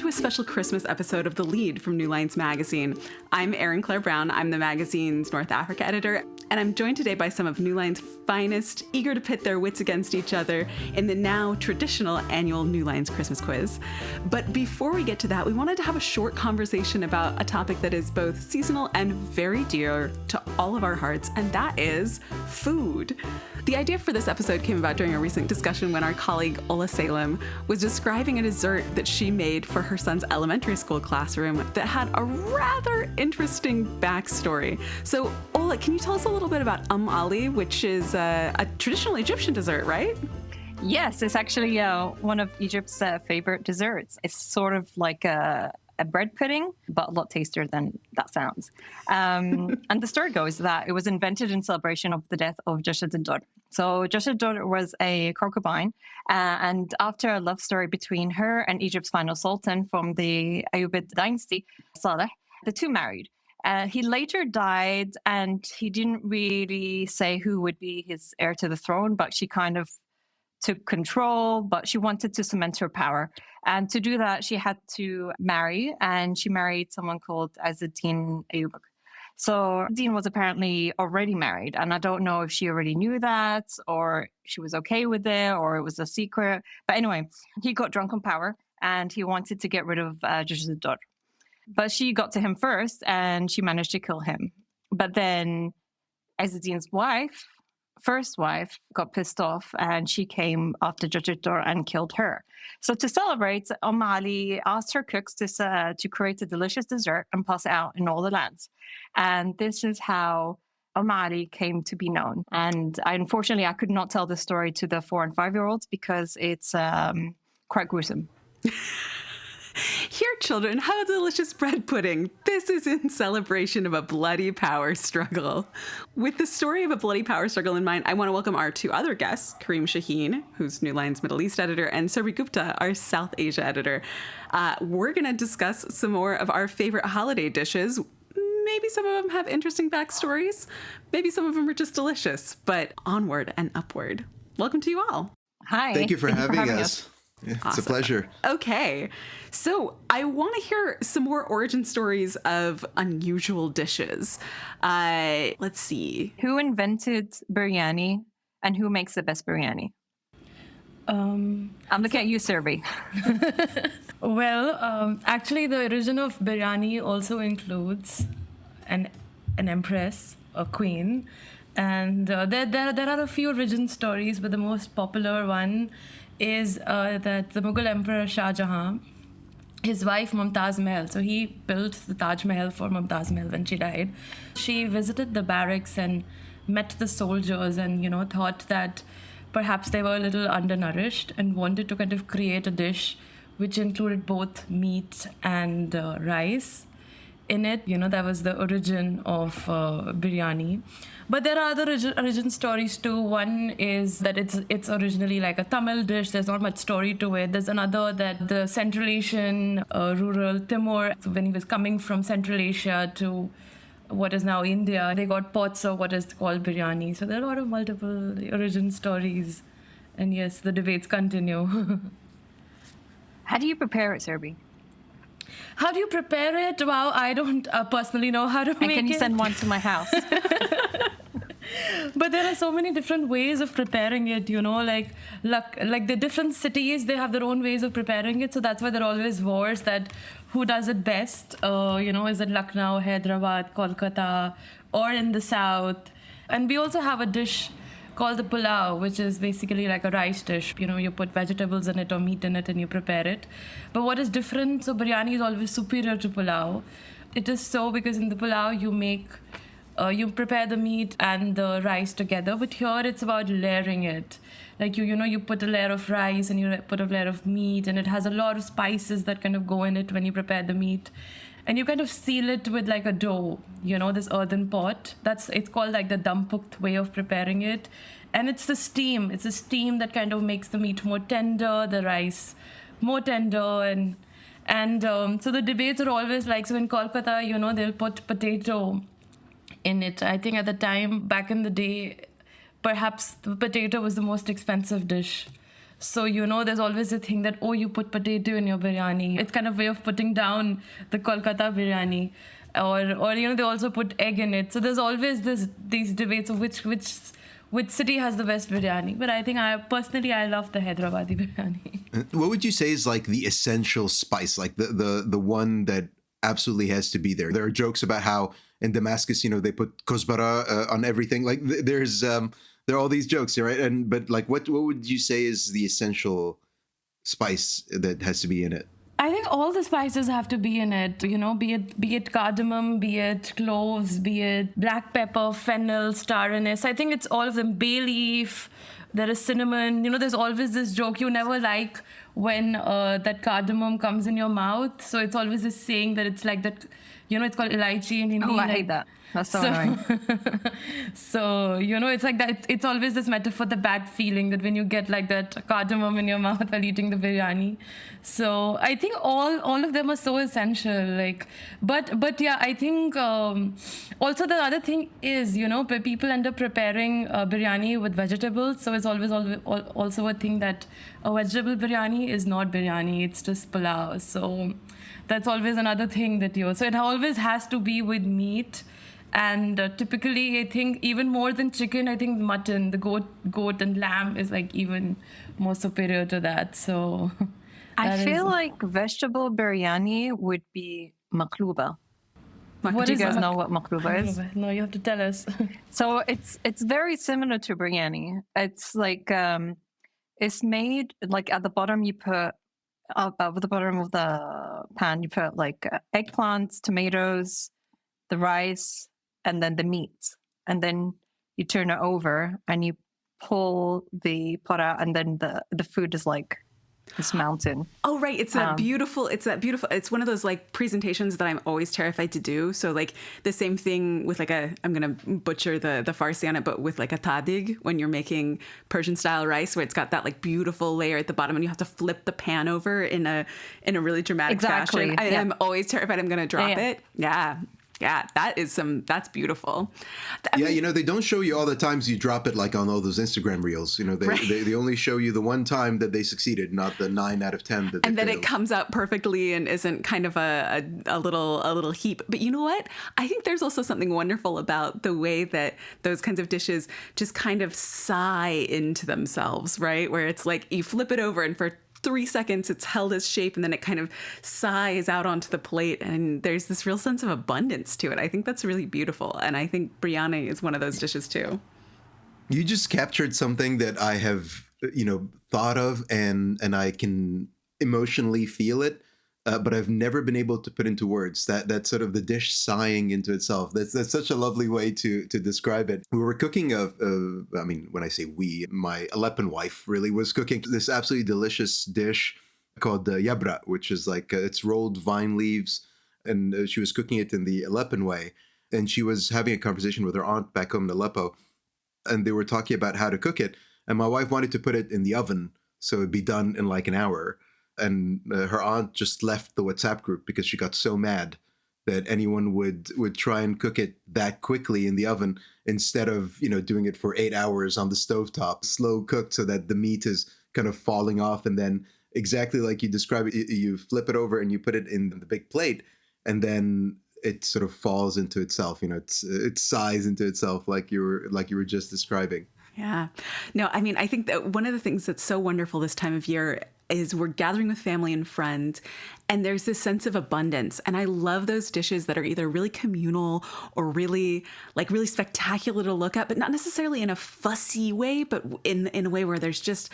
to a special Christmas episode of The Lead from New Lines Magazine. I'm Erin Claire Brown. I'm the magazine's North Africa editor, and I'm joined today by some of New Lines' finest, eager to pit their wits against each other in the now traditional annual New Lines Christmas quiz. But before we get to that, we wanted to have a short conversation about a topic that is both seasonal and very dear to all of our hearts, and that is food. The idea for this episode came about during a recent discussion when our colleague Ola Salem was describing a dessert that she made for her son's elementary school classroom that had a rather interesting backstory. So, Ola, can you tell us a little bit about Ali, which is a traditional Egyptian dessert, right? Yes, it's actually one of Egypt's favorite desserts. It's sort of like a bread pudding, but a lot tastier than that sounds. And the story goes that it was invented in celebration of the death of Jashid-ud-Dawr. So Jashid-ud-Dawr was a concubine, and after a love story between her and Egypt's final sultan from the Ayyubid dynasty, Saleh, the two married. He later died, and he didn't really say who would be his heir to the throne, but she kind of took control, but she wanted to cement her power. And to do that, she had to marry, and she married someone called Izz-ad-Din Ayyubak. So Dean was apparently already married, and I don't know if she already knew that, or she was okay with it, or it was a secret. But anyway, he got drunk on power, and he wanted to get rid of Jashid-ud-Dawr. But she got to him first, and she managed to kill him. But then Izz-ad-Din's first wife, got pissed off, and she came after Jashid-ud-Dawr and killed her. So to celebrate, Ali asked her cooks to create a delicious dessert and pass it out in all the lands. And this is how Ali came to be known. And unfortunately, I could not tell this story to the 4 and 5-year-olds because it's quite gruesome. Here, children, have a delicious bread pudding. This is in celebration of a bloody power struggle. With the story of a bloody power struggle in mind, I want to welcome our two other guests, Kareem Shaheen, who's New Lines Middle East editor, and Surbhi Gupta, our South Asia editor. We're going to discuss some more of our favorite holiday dishes. Maybe some of them have interesting backstories. Maybe some of them are just delicious, but onward and upward. Welcome to you all. Hi. Thank you for having us. Yeah, it's Awesome. a pleasure. Okay, so I want to hear some more origin stories of unusual dishes. Let's see. Who invented biryani, and who makes the best biryani? I'm looking at you, Surbhi. Well, actually, the origin of biryani also includes an empress, a queen. And there are a few origin stories, but the most popular one is that the Mughal Emperor Shah Jahan, his wife Mumtaz Mahal, so he built the Taj Mahal for Mumtaz Mahal when she died. She visited the barracks and met the soldiers and, thought that perhaps they were a little undernourished and wanted to kind of create a dish which included both meat and rice in it. That was the origin of biryani. But there are other origin stories too. One is that it's originally like a Tamil dish. There's not much story to it. There's another that the Central Asian rural Timur, when he was coming from Central Asia to what is now India, they got pots of what is called biryani. So there are a lot of multiple origin stories. And yes, the debates continue. How do you prepare it, Surbhi? How do you prepare it? Wow, I don't personally know how to make it. And can you send one to my house? But there are so many different ways of preparing it, like the different cities, they have their own ways of preparing it. So that's why there are always wars that who does it best, is it Lucknow, Hyderabad, Kolkata, or in the south. And we also have a dish called the pulao, which is basically like a rice dish. You put vegetables in it or meat in it and you prepare it. But what is different, so biryani is always superior to pulao. It is so because in the pulao you prepare the meat and the rice together, but here it's about layering it. Like you put a layer of rice and you put a layer of meat, and it has a lot of spices that kind of go in it when you prepare the meat. And you kind of seal it with like a dough, this earthen pot. It's called like the dampukht way of preparing it. And it's the steam. It's a steam that kind of makes the meat more tender, the rice more tender. And so the debates are always like, so in Kolkata, they'll put potato in it. I think at the time, back in the day, perhaps the potato was the most expensive dish. So, there's always a thing that, oh, you put potato in your biryani. It's kind of a way of putting down the Kolkata biryani. Or they also put egg in it. So there's always these debates of which city has the best biryani. But I think I love the Hyderabadi biryani. What would you say is like the essential spice, like the one that absolutely has to be there? There are jokes about how in Damascus, they put kosbara on everything. Like there are all these jokes, right? But like, what would you say is the essential spice that has to be in it? I think all the spices have to be in it, be it cardamom, be it cloves, be it black pepper, fennel, star anise. I think it's all of them. Bay leaf, there is cinnamon. There's always this joke you never like when that cardamom comes in your mouth. So it's always this saying that it's like that, it's called elaichi in Hindi. Oh, I hate that. That's so annoying. So, it's like that. It's always this metaphor, the bad feeling that when you get like that cardamom in your mouth while eating the biryani. So I think all of them are so essential. Like, but yeah, I think also the other thing is, people end up preparing biryani with vegetables. So it's always also a thing that a vegetable biryani is not biryani. It's just pulao. So that's always another thing so it always has to be with meat. And typically, I think even more than chicken, I think mutton, the goat and lamb is like even more superior to that. So I feel like vegetable biryani would be makluba. Do you guys know what makluba is? No, you have to tell us. So it's very similar to biryani. It's like it's made like at the bottom you put at the bottom of the pan you put like eggplants, tomatoes, the rice, and then the meat, and then you turn it over and you pull the pot out, and then the food is like this mountain. Oh, right. It's that beautiful. It's one of those like presentations that I'm always terrified to do. So like the same thing with like I'm going to butcher the Farsi on it, but with like a tadig, when you're making Persian style rice, where it's got that like beautiful layer at the bottom and you have to flip the pan over in a really dramatic fashion. I'm always terrified I'm going to drop it. Yeah, that's beautiful. They don't show you all the times you drop it like on all those Instagram reels. They only show you the one time that they succeeded, not the 9 out of 10 that they and then failed. it comes out perfectly and isn't kind of a little heap. But you know what? I think there's also something wonderful about the way that those kinds of dishes just kind of sigh into themselves, right? Where it's like you flip it over and for 3 seconds it's held its shape and then it kind of sighs out onto the plate and there's this real sense of abundance to it. I think that's really beautiful, and I think biryani is one of those dishes too. You just captured something that I have thought of and I can emotionally feel it, but I've never been able to put into words. That sort of the dish sighing into itself. That's such a lovely way to describe it. We were cooking when I say we, my Aleppan wife really was cooking this absolutely delicious dish called yabra, which is like it's rolled vine leaves, and she was cooking it in the Aleppan way. And she was having a conversation with her aunt back home in Aleppo, and they were talking about how to cook it. And my wife wanted to put it in the oven so it'd be done in like an hour. And her aunt just left the WhatsApp group because she got so mad that anyone would try and cook it that quickly in the oven instead of, doing it for 8 hours on the stovetop, slow cooked so that the meat is kind of falling off. And then exactly like you describe it, you flip it over and you put it in the big plate, and then it sort of falls into itself. It sighs into itself like you were just describing. Yeah. No, I mean, I think that one of the things that's so wonderful this time of year is we're gathering with family and friends, and there's this sense of abundance. And I love those dishes that are either really communal or really spectacular to look at, but not necessarily in a fussy way, but in a way where there's just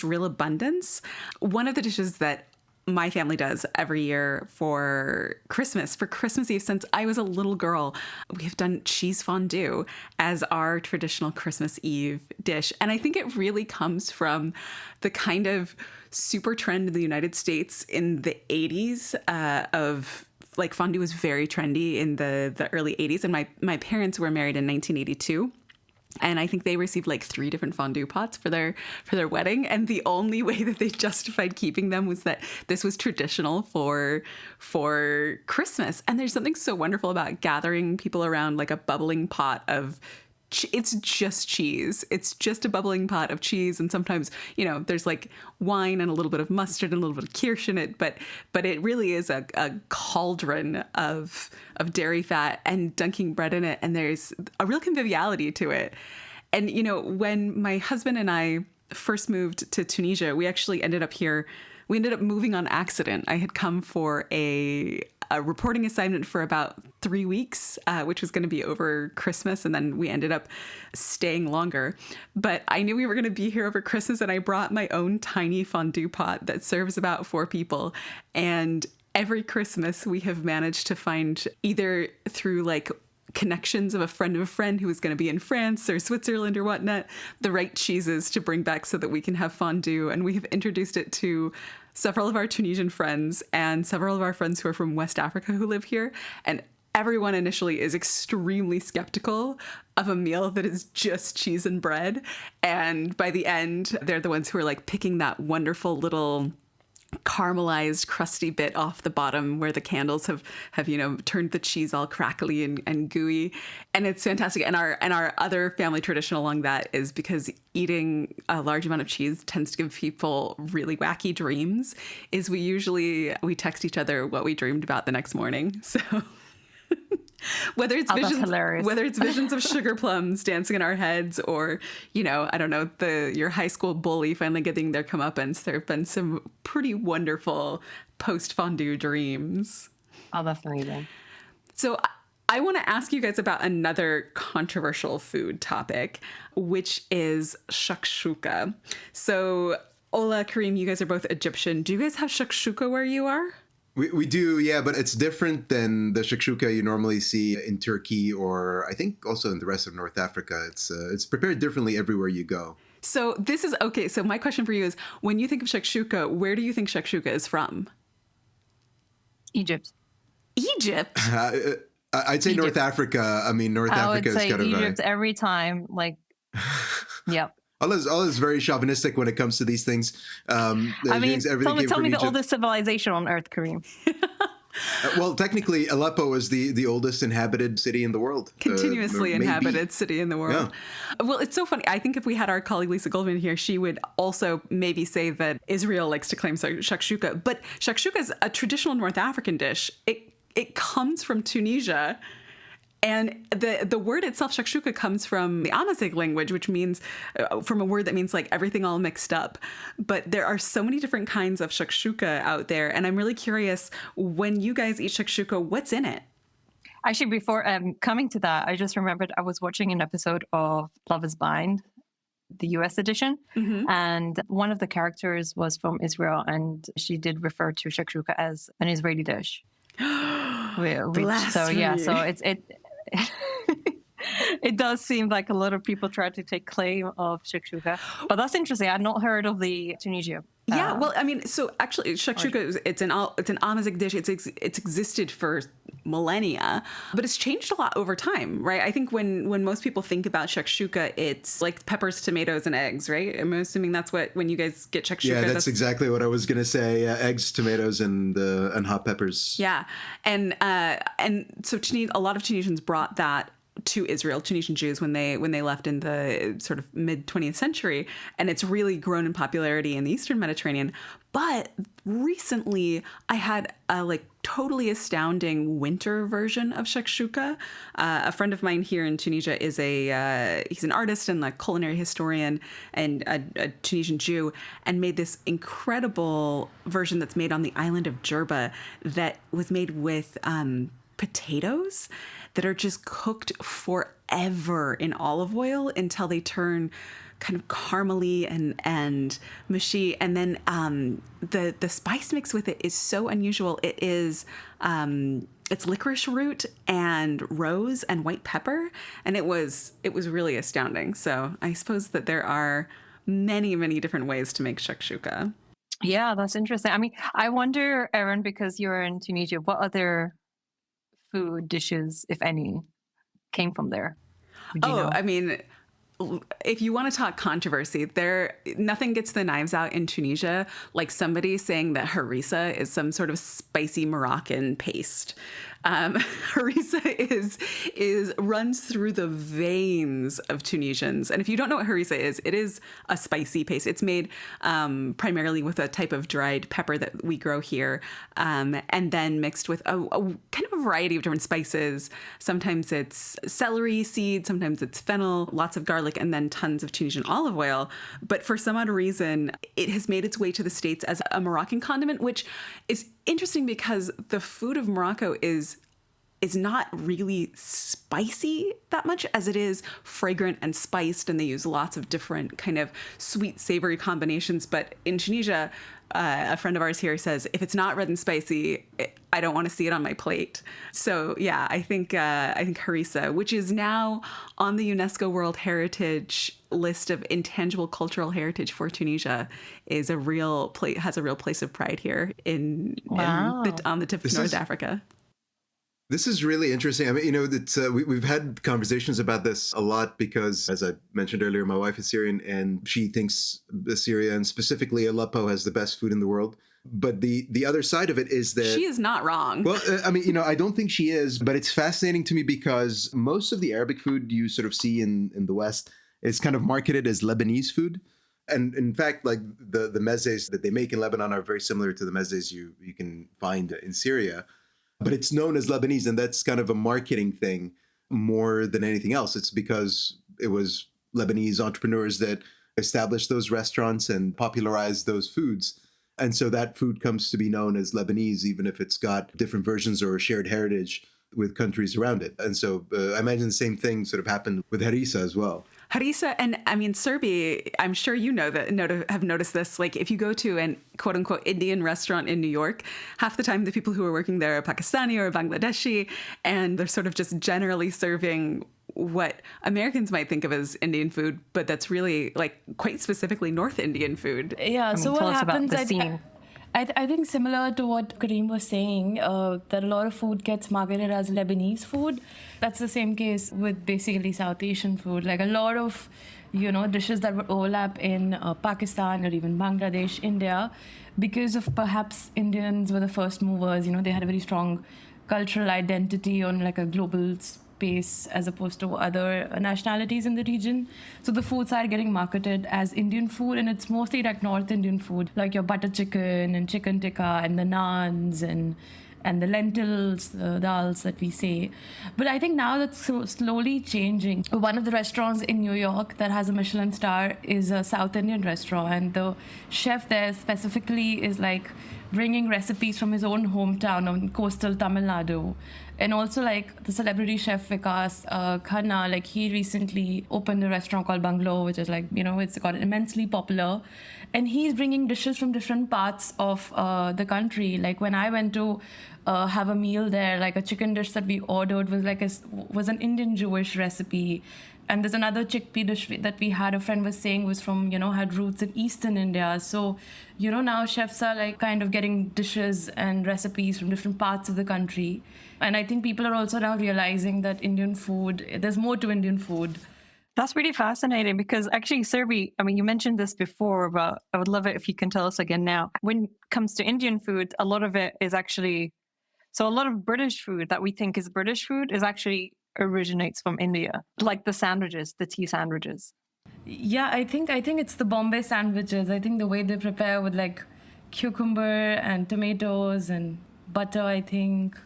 real abundance. One of the dishes that my family does every year for Christmas Eve, since I was a little girl, we have done cheese fondue as our traditional Christmas Eve dish. And I think it really comes from the kind of super trend in the United States in the 80s of like fondue was very trendy in the early 80s. And my parents were married in 1982. And I think they received like 3 different fondue pots for their wedding. And the only way that they justified keeping them was that this was traditional for Christmas. And there's something so wonderful about gathering people around like a bubbling pot of it's just cheese. It's just a bubbling pot of cheese, and sometimes, there's like wine and a little bit of mustard and a little bit of kirsch in it, but it really is a cauldron of dairy fat and dunking bread in it, and there's a real conviviality to it. And when my husband and I first moved to Tunisia, we actually ended up here. We ended up moving on accident. I had come for a reporting assignment for about 3 weeks, which was going to be over Christmas. And then we ended up staying longer. But I knew we were going to be here over Christmas, and I brought my own tiny fondue pot that serves about 4 people. And every Christmas we have managed to find, either through like connections of a friend who was going to be in France or Switzerland or whatnot, the right cheeses to bring back so that we can have fondue. And we have introduced it to several of our Tunisian friends and several of our friends who are from West Africa who live here. And everyone initially is extremely skeptical of a meal that is just cheese and bread. And by the end, they're the ones who are like picking that wonderful little caramelized crusty bit off the bottom where the candles have turned the cheese all crackly and gooey, and it's fantastic. And our other family tradition along that is, because eating a large amount of cheese tends to give people really wacky dreams, is we text each other what we dreamed about the next morning. So whether it's visions of sugar plums dancing in our heads, or I don't know, your high school bully finally getting their comeuppance, there have been some pretty wonderful post fondue dreams. Oh, that's amazing. So I want to ask you guys about another controversial food topic, which is shakshuka. So Ola, Kareem, you guys are both Egyptian. Do you guys have shakshuka where you are? We do, yeah, but it's different than the shakshuka you normally see in Turkey, or I think also in the rest of North Africa. It's prepared differently everywhere you go. So this is, okay, so my question for you is, when you think of shakshuka, where do you think shakshuka is from? Egypt. Egypt? I'd say Egypt. North Africa. I mean, North Africa is kind of... I would say Egypt every time, like, yep. Allah is very chauvinistic when it comes to these things. Tell me the oldest civilization on Earth, Kareem. Well, technically, Aleppo is the oldest inhabited city in the world. Continuously inhabited city in the world. Yeah. Well, it's so funny. I think if we had our colleague Lisa Goldman here, she would also maybe say that Israel likes to claim shakshuka. But shakshuka is a traditional North African dish. It comes from Tunisia. And the word itself, shakshuka, comes from the Amazigh language, which means, from a word that means like everything all mixed up. But there are so many different kinds of shakshuka out there. And I'm really curious, when you guys eat shakshuka, what's in it? Actually, before coming to that, I just remembered I was watching an episode of Love is Blind, the US edition. Mm-hmm. And one of the characters was from Israel, and she did refer to shakshuka as an Israeli dish. So it does seem like a lot of people try to take claim of shakshuka, but that's interesting. I'd not heard of the Tunisia. Yeah, well, I mean, so actually, shakshuka it's an Amazigh dish. It's existed for millennia, but it's changed a lot over time, right? I think when most people think about shakshuka, it's like peppers, tomatoes, and eggs, right? I'm assuming that's when you guys get shakshuka. Yeah, that's exactly what I was gonna say. Eggs, tomatoes, and hot peppers. Yeah, and so a lot of Tunisians brought that to Israel, Tunisian Jews, when they left in the sort of mid 20th century, and it's really grown in popularity in the Eastern Mediterranean. But recently, I had a totally astounding winter version of shakshuka. A friend of mine here in Tunisia is he's an artist and a culinary historian and a Tunisian Jew, and made this incredible version that's made on the island of Jerba that was made with potatoes that are just cooked forever in olive oil until they turn kind of caramely and mushy. And then the spice mix with it is so unusual. It is it's licorice root and rose and white pepper, and it was really astounding. So I suppose that there are many, many different ways to make shakshuka. Yeah, that's interesting. I mean, I wonder, Erin, because you're in Tunisia, what other food dishes, if any, came from there? I mean, if you want to talk controversy, nothing gets the knives out in Tunisia like somebody saying that harissa is some sort of spicy Moroccan paste. Harissa runs through the veins of Tunisians. And if you don't know what harissa is, it is a spicy paste. It's made primarily with a type of dried pepper that we grow here, and then mixed with a kind of a variety of different spices. Sometimes it's celery seed, sometimes it's fennel, lots of garlic, and then tons of Tunisian olive oil. But for some odd reason, it has made its way to the States as a Moroccan condiment, which is interesting because the food of Morocco is not really spicy that much as it is fragrant and spiced, and they use lots of different kind of sweet, savory combinations. But in Tunisia, a friend of ours here says, if it's not red and spicy, I don't want to see it on my plate. So yeah, I think harissa, which is now on the UNESCO World Heritage list of intangible cultural heritage for Tunisia, has a real place of pride here on the tip of North Africa. This is really interesting. I mean, we've had conversations about this a lot because, as I mentioned earlier, my wife is Syrian and she thinks Syria and specifically Aleppo has the best food in the world. But the other side of it is that she is not wrong. Well, I don't think she is, but it's fascinating to me because most of the Arabic food you sort of see in the West is kind of marketed as Lebanese food. And in fact, like the mezes that they make in Lebanon are very similar to the mezes you can find in Syria. But it's known as Lebanese, and that's kind of a marketing thing more than anything else. It's because it was Lebanese entrepreneurs that established those restaurants and popularized those foods. And so that food comes to be known as Lebanese, even if it's got different versions or a shared heritage with countries around it. And so I imagine the same thing sort of happened with harissa as well. Harissa, and I mean, Surbhi, I'm sure you have noticed this. Like if you go to an quote unquote Indian restaurant in New York, half the time the people who are working there are Pakistani or Bangladeshi, and they're sort of just generally serving what Americans might think of as Indian food, but that's really like quite specifically North Indian food. Yeah, so what happens, I think similar to what Kareem was saying, that a lot of food gets marketed as Lebanese food. That's the same case with basically South Asian food. Like a lot of, dishes that would overlap in Pakistan or even Bangladesh, India, because of perhaps Indians were the first movers, they had a very strong cultural identity on like a global space as opposed to other nationalities in the region. So the foods are getting marketed as Indian food, and it's mostly like North Indian food, like your butter chicken and chicken tikka and the naans and the lentils, dals that we say. But I think now that's slowly changing. One of the restaurants in New York that has a Michelin star is a South Indian restaurant, and the chef there specifically is like bringing recipes from his own hometown of coastal Tamil Nadu. And also like the celebrity chef Vikas Khanna, like he recently opened a restaurant called Bungalow, which is like, it's got immensely popular. And he's bringing dishes from different parts of the country. Like when I went to have a meal there, like a chicken dish that we ordered was an Indian Jewish recipe. And there's another chickpea dish that we had, a friend was saying was from, had roots in Eastern India. So, now chefs are like kind of getting dishes and recipes from different parts of the country. And I think people are also now realizing that Indian food, there's more to Indian food. That's really fascinating because actually, Surbhi, I mean, you mentioned this before, but I would love it if you can tell us again now. When it comes to Indian food, a lot of it is actually, so a lot of British food that we think is British food is actually originates from India, like the sandwiches, the tea sandwiches. Yeah, I think it's the Bombay sandwiches. I think the way they prepare with like cucumber and tomatoes and butter, I think.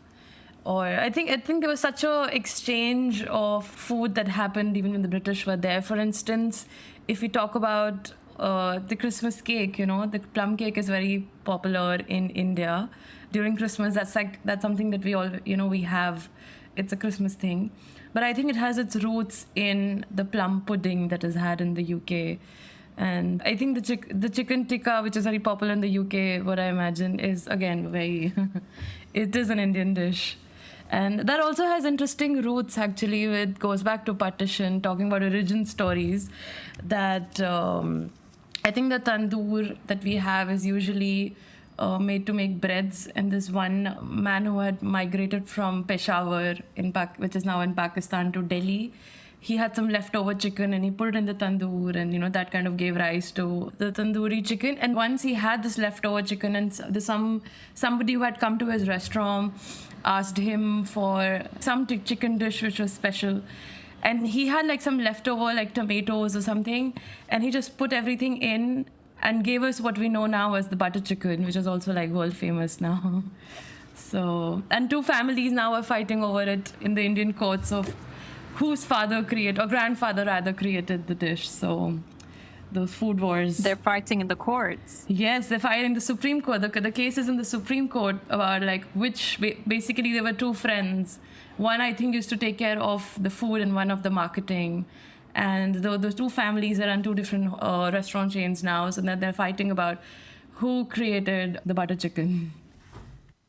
Or I think there was such a exchange of food that happened even when the British were there. For instance, if we talk about the Christmas cake, the plum cake is very popular in India during Christmas. That's something that we all we have. It's a Christmas thing. But I think it has its roots in the plum pudding that is had in the UK. And I think the chicken tikka, which is very popular in the UK, what I imagine is, again, very, it is an Indian dish. And that also has interesting roots, actually. It goes back to partition, talking about origin stories, that I think the tandoor that we have is usually made to make breads. And this one man who had migrated from Peshawar, which is now in Pakistan, to Delhi, he had some leftover chicken and he put it in the tandoor, and that kind of gave rise to the tandoori chicken. And once he had this leftover chicken, and somebody who had come to his restaurant asked him for some chicken dish which was special, and he had like some leftover like tomatoes or something, and he just put everything in and gave us what we know now as the butter chicken, which is also like world famous now. So, and two families now are fighting over it in the Indian courts of whose father created, or grandfather rather, created the dish. So those food wars. They're fighting in the courts. Yes, they're fighting the Supreme Court. The case is in the Supreme Court about like basically there were two friends. One, I think, used to take care of the food and one of the marketing. And the two families are on two different restaurant chains now. So that they're fighting about who created the butter chicken.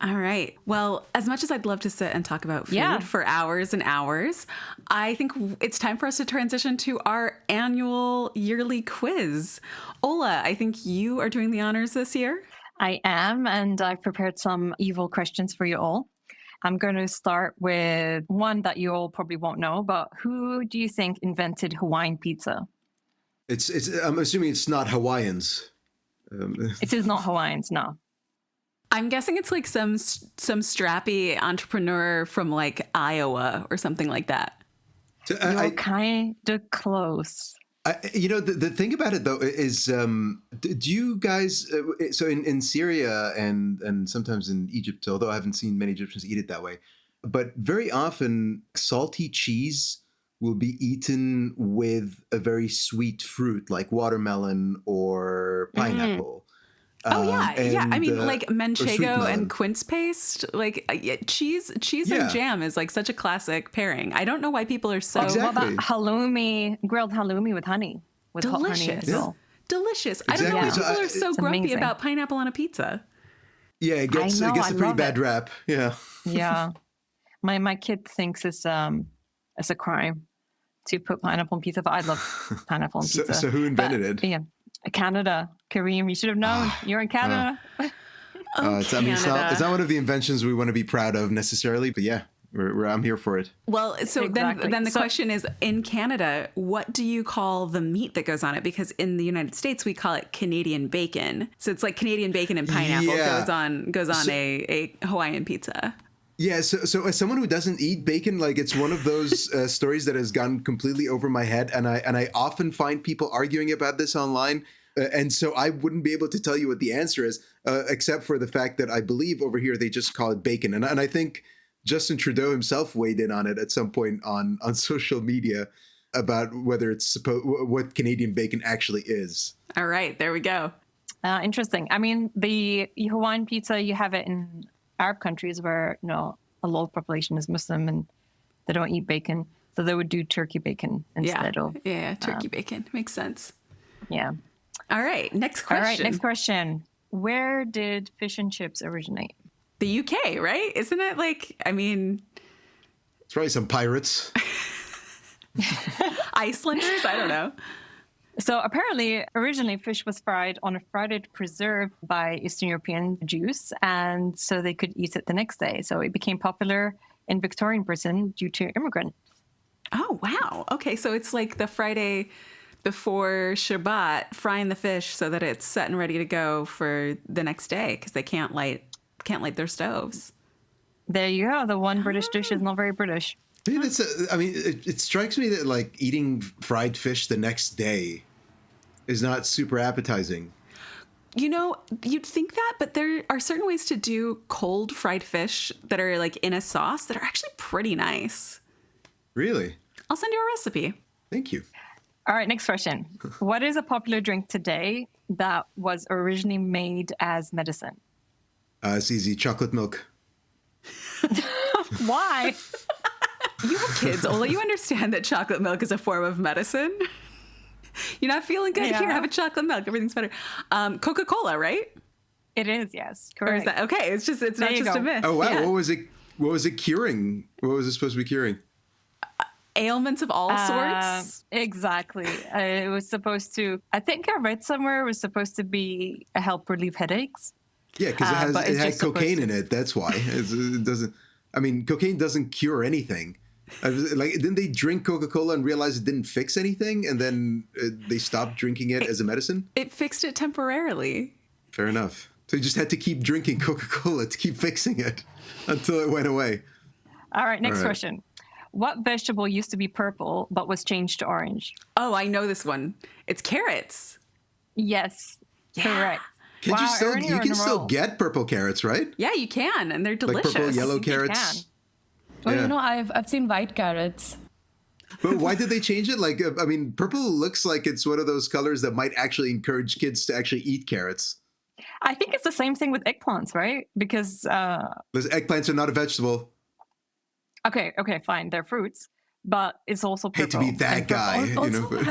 All right. Well, as much as I'd love to sit and talk about food for hours and hours, I think it's time for us to transition to our annual yearly quiz. Ola, I think you are doing the honors this year. I am, and I've prepared some evil questions for you all. I'm going to start with one that you all probably won't know, but who do you think invented Hawaiian pizza? I'm assuming it's not Hawaiians. It is not Hawaiians, no. I'm guessing it's like some strappy entrepreneur from like Iowa or something like that. So, You're kind of close. The thing about it though is, do you guys? So in Syria and sometimes in Egypt, although I haven't seen many Egyptians eat it that way, but very often salty cheese will be eaten with a very sweet fruit like watermelon or pineapple. Oh yeah. I mean, like manchego and melon. quince paste, like cheese and jam is like such a classic pairing. I don't know why people are so What about halloumi, grilled halloumi with honey, with hot honey as well? Delicious. I don't know why Exactly. people are so It's grumpy amazing. about pineapple on a pizza. Yeah, it gets I a pretty love bad it. rap. Yeah. Yeah, my kid thinks it's a crime to put pineapple on pizza, but I love pineapple on pizza. So who invented it? Yeah, Canada. Kareem, you should have known. You're in Canada. It's not one of the inventions we want to be proud of necessarily, but yeah, I'm here for it. Well, so Exactly. then the So- question is, in Canada, what do you call the meat that goes on it? Because in the United States, we call it Canadian bacon. So it's like Canadian bacon and pineapple goes on a Hawaiian pizza. Yeah, so as someone who doesn't eat bacon, like it's one of those stories that has gone completely over my head, and I often find people arguing about this online, and so I wouldn't be able to tell you what the answer is, except for the fact that I believe over here they just call it bacon, and I think Justin Trudeau himself weighed in on it at some point on social media about whether it's what Canadian bacon actually is. All right, there we go. Interesting. I mean, the Hawaiian pizza, you have it in Arab countries where a lot of population is Muslim and they don't eat bacon, so they would do turkey bacon instead of turkey bacon makes sense. Yeah. All right, next question. All right, next question. Where did fish and chips originate? The UK, right? Isn't it like? I mean, It's probably some pirates. Icelanders? I don't know. So apparently, originally fish was fried on a fried preserve by Eastern European Jews, and so they could eat it the next day. So it became popular in Victorian Britain due to immigrants. Oh wow. Okay, so it's like the Friday before Shabbat, frying the fish so that it's set and ready to go for the next day because they can't light their stoves. There you go. The one British dish is not very British. It strikes me that like eating fried fish the next day is not super appetizing. You'd think that, but there are certain ways to do cold fried fish that are like in a sauce that are actually pretty nice. Really? I'll send you a recipe. Thank you. All right, next question. What is a popular drink today that was originally made as medicine? It's easy. Chocolate milk. Why? You have kids, Ola. You understand that chocolate milk is a form of medicine? You're not feeling good? Yeah. Here, have a chocolate milk. Everything's better. Coca-Cola, right? It is, yes. Or is Correct. that okay? It's not just a myth. Oh wow! Yeah. What was it? What was it curing? What was it supposed to be curing? Ailments of all sorts. Exactly. It was supposed to, I think I read somewhere, it was supposed to be a help relieve headaches. Yeah, because but it it's had just supposed cocaine to- in it. That's why it doesn't. I mean, cocaine doesn't cure anything. Like, didn't they drink Coca-Cola and realize it didn't fix anything, and then they stopped drinking it as a medicine? It fixed it temporarily. Fair enough. So you just had to keep drinking Coca-Cola to keep fixing it until it went away. All right, next question. What vegetable used to be purple but was changed to orange? Oh, I know this one. It's carrots. Yes, correct. Erin, you can still roll. get purple carrots, right? Yeah, you can, and they're Like delicious. purple, yellow You carrots. Oh, Yeah. you know, I've seen white carrots. But why did they change it? Like, I mean, purple looks like it's one of those colors that might actually encourage kids to actually eat carrots. I think it's the same thing with eggplants, right? Because Because eggplants are not a vegetable. okay, fine, they're fruits, but it's also Hate to purple. be that And purple- guy, you Also, know. But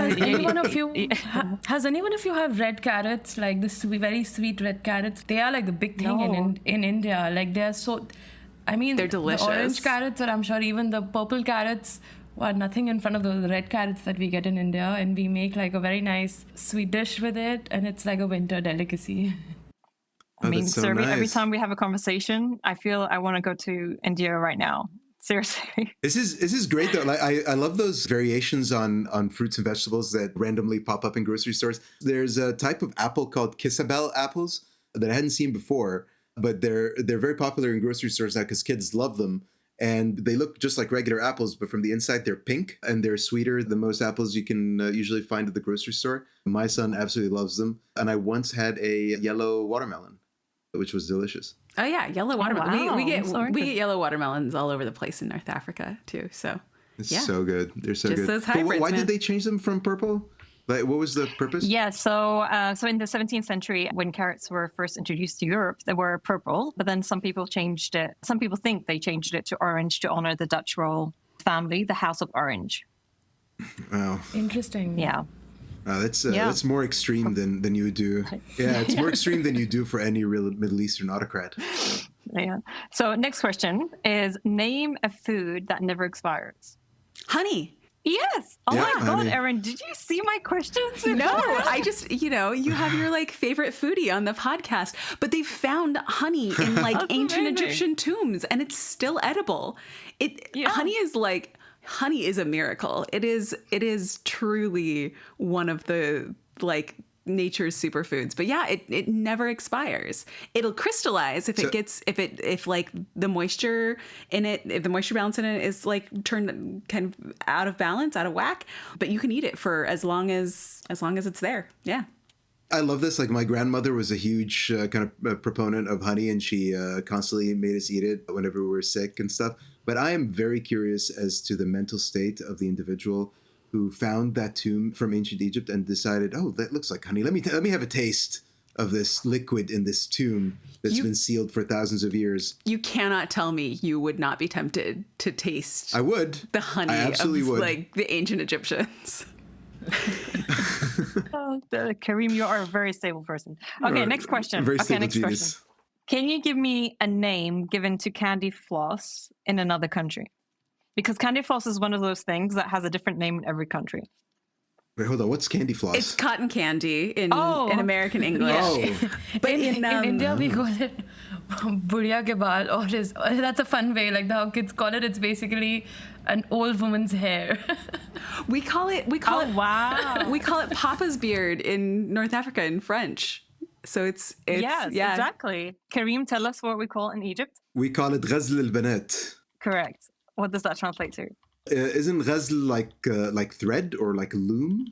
has anyone of you have red carrots, like the very sweet red carrots? They are like the big thing No. in India. Like they're so, I mean, They're delicious. The orange carrots, or I'm sure even the purple carrots, are nothing in front of those red carrots that we get in India, and we make like a very nice sweet dish with it, and it's like a winter delicacy. I mean, that's so Surbhi, every nice. time we have a conversation, I feel I want to go to India right now. Seriously. This is great though. Like I love those variations on fruits and vegetables that randomly pop up in grocery stores. There's a type of apple called Kisabel apples that I hadn't seen before, but they're very popular in grocery stores now because kids love them. And they look just like regular apples, but from the inside they're pink and they're sweeter than most apples you can usually find at the grocery store. My son absolutely loves them. And I once had a yellow watermelon, which was delicious. Oh yeah, yellow watermelon. wow. We get I'm sorry. we get yellow watermelons all over the place in North Africa too. So It's yeah. so good. They're so Just good. those But hybrids, why man. did they change them from purple? Like, what was the purpose? Yeah, so in the 17th century, when carrots were first introduced to Europe, they were purple. But then some people changed it. Some people think they changed it to orange to honor the Dutch royal family, the House of Orange. Wow. Interesting. Yeah. That's more extreme than you would do. Yeah, it's more extreme than you do for any real Middle Eastern autocrat. Yeah. So next question is name a food that never expires. Honey. Yes. Oh Yeah, my God, honey. Erin, did you see my questions? No, I just, you have your like favorite foodie on the podcast, but they found honey in like That's ancient amazing. Egyptian tombs and it's still edible. Yeah. Honey is a miracle. It is truly one of the like nature's superfoods. But yeah, it never expires. It'll crystallize if the moisture in it, if the moisture balance in it is like turned kind of out of balance, out of whack. But you can eat it for as long as it's there. Yeah. I love this. Like, my grandmother was a huge kind of proponent of honey, and she constantly made us eat it whenever we were sick and stuff. But I am very curious as to the mental state of the individual who found that tomb from ancient Egypt and decided, oh, that looks like honey. Let me have a taste of this liquid in this tomb that's been sealed for thousands of years. You cannot tell me you would not be tempted to taste I would. the honey I absolutely of would. like the ancient Egyptians. Oh, Kareem, you are a very stable person. Okay, next question. Very Okay, stable next genius. question. Can you give me a name given to candy floss in another country? Because candy floss is one of those things that has a different name in every country. Wait, hold on. What's candy floss? It's cotton candy in Oh. American English. Oh, But in India, we call it Budiya ke baal, or that's a fun way, like how kids call it. It's basically an old woman's hair. we call it wow. we call it Papa's beard in North Africa in French. So it's Yes, yeah. exactly. Kareem, tell us what we call it in Egypt. we call it ghazl al-banat. Correct. What does that translate to? Isn't ghazl like thread or like loom?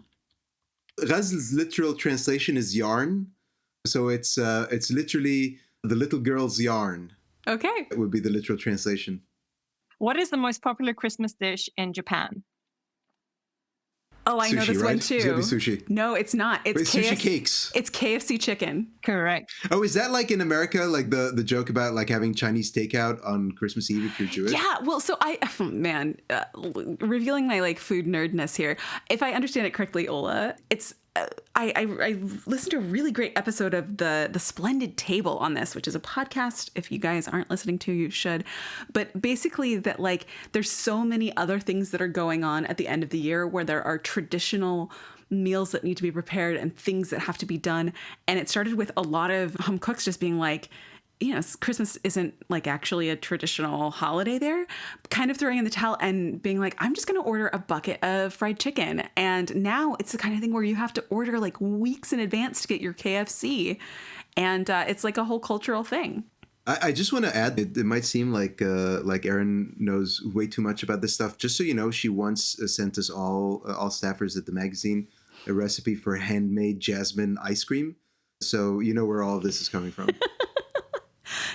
Ghazl's literal translation is yarn. So it's literally the little girl's yarn. Okay. Would be the literal translation. What is the most popular Christmas dish in Japan? Oh, I know Sushi, this one right? too. It's gotta be sushi. No, it's not. It's Wait, sushi KFC cakes. It's KFC chicken. Correct. Oh, is that like in America, like the joke about like having Chinese takeout on Christmas Eve if you're Jewish? Yeah, well, so revealing my like food nerdness here. If I understand it correctly, Ola, it's I listened to a really great episode of the Splendid Table on this, which is a podcast. If you guys aren't listening to, you should. But basically, that like there's so many other things that are going on at the end of the year where there are traditional meals that need to be prepared and things that have to be done. And it started with a lot of home cooks just being like, Christmas isn't like actually a traditional holiday there, kind of throwing in the towel and being like, I'm just going to order a bucket of fried chicken. And now it's the kind of thing where you have to order like weeks in advance to get your KFC. And it's like a whole cultural thing. I just want to add, it might seem like Erin knows way too much about this stuff. Just so you know, she once sent us all staffers at the magazine a recipe for handmade jasmine ice cream. So you know where all of this is coming from.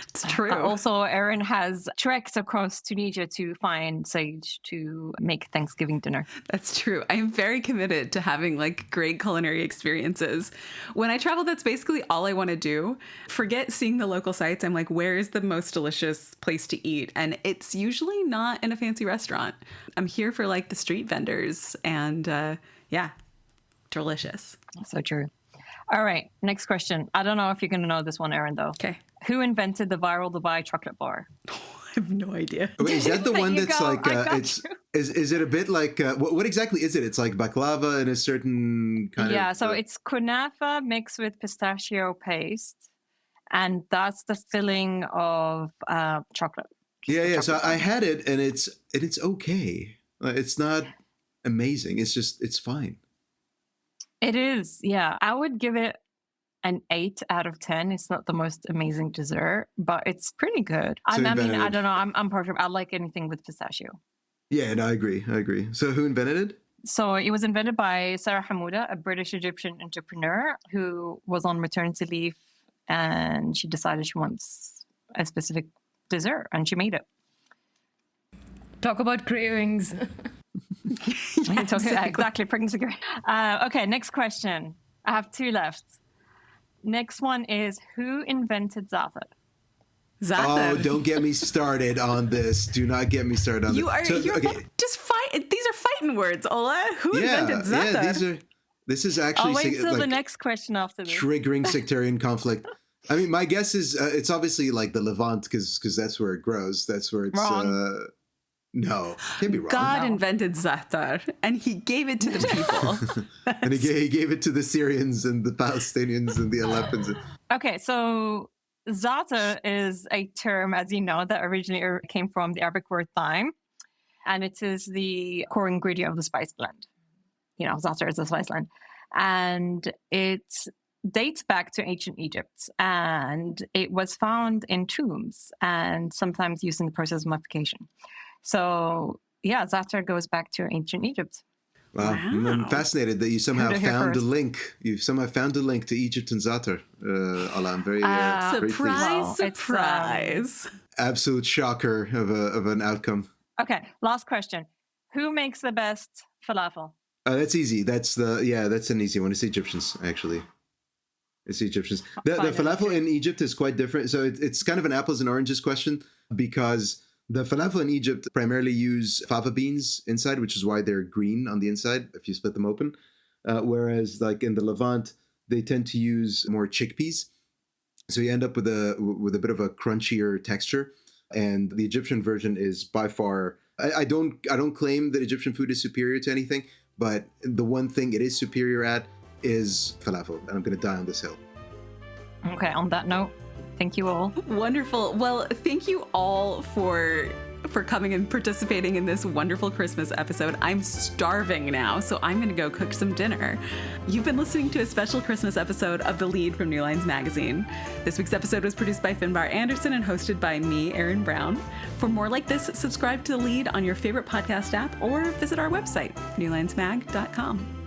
It's true. Also, Erin has treks across Tunisia to find sage to make Thanksgiving dinner. That's true. I am very committed to having like great culinary experiences. When I travel, that's basically all I want to do. Forget seeing the local sites. I'm like, where is the most delicious place to eat? And it's usually not in a fancy restaurant. I'm here for like the street vendors and delicious. So true. All right, next question. I don't know if you're going to know this one, Erin, though. Okay. Who invented the viral Dubai chocolate bar? I have no idea. Wait, is that the one that's go. like, is it a bit like, what exactly is it? It's like baklava in a certain kind of... Yeah, so it's kunafa mixed with pistachio paste, and that's the filling of chocolate. Yeah. So I had it, and it's okay. It's not amazing. It's fine. It is, yeah. I would give it an 8 out of 10. It's not the most amazing dessert, but it's pretty good. So I mean, I don't know. I'm perfect. I like anything with pistachio. Yeah, no, I agree. So who invented it? So it was invented by Sarah Hamouda, a British-Egyptian entrepreneur who was on maternity leave, and she decided she wants a specific dessert, and she made it. Talk about cravings. Exactly, pregnancy. Okay, next question. I have 2 left. Next one is, who invented za'atar? Za'atar. Oh, don't get me started on this. Do not get me started on this. You're just fight. These are fighting words, Ola. Who invented za'atar? Yeah, this is actually... I'll wait till the next question after this. Triggering sectarian conflict. I mean, my guess is it's obviously like the Levant because that's where it grows. That's where it's... Wrong. No, can't be wrong. God invented za'atar, and he gave it to the people. And he gave it to the Syrians and the Palestinians and the Aleppans. Okay, so za'atar is a term, as you know, that originally came from the Arabic word thyme, and it is the core ingredient of the spice blend. Za'atar is a spice blend. And it dates back to ancient Egypt, and it was found in tombs and sometimes used in the process of mummification. So, yeah, za'atar goes back to ancient Egypt. Wow. I'm fascinated that you somehow found a link. You've somehow found a link to Egypt and za'atar. Ala, I'm very surprise, very surprise. Absolute shocker of an outcome. Okay, last question. Who makes the best falafel? That's easy. That's an easy one. It's Egyptians, actually. It's the Egyptians. The falafel in Egypt is quite different. So it's kind of an apples and oranges question because the falafel in Egypt primarily use fava beans inside, which is why they're green on the inside if you split them open. Whereas like in the Levant, they tend to use more chickpeas. So you end up with a bit of a crunchier texture. And the Egyptian version is by far, I don't claim that Egyptian food is superior to anything, but the one thing it is superior at is falafel. And I'm going to die on this hill. Okay, on that note, thank you all. Wonderful. Well, thank you all for coming and participating in this wonderful Christmas episode. I'm starving now, so I'm going to go cook some dinner. You've been listening to a special Christmas episode of The Lead from New Lines Magazine. This week's episode was produced by Finbar Anderson and hosted by me, Erin Brown. For more like this, subscribe to The Lead on your favorite podcast app or visit our website, newlinesmag.com.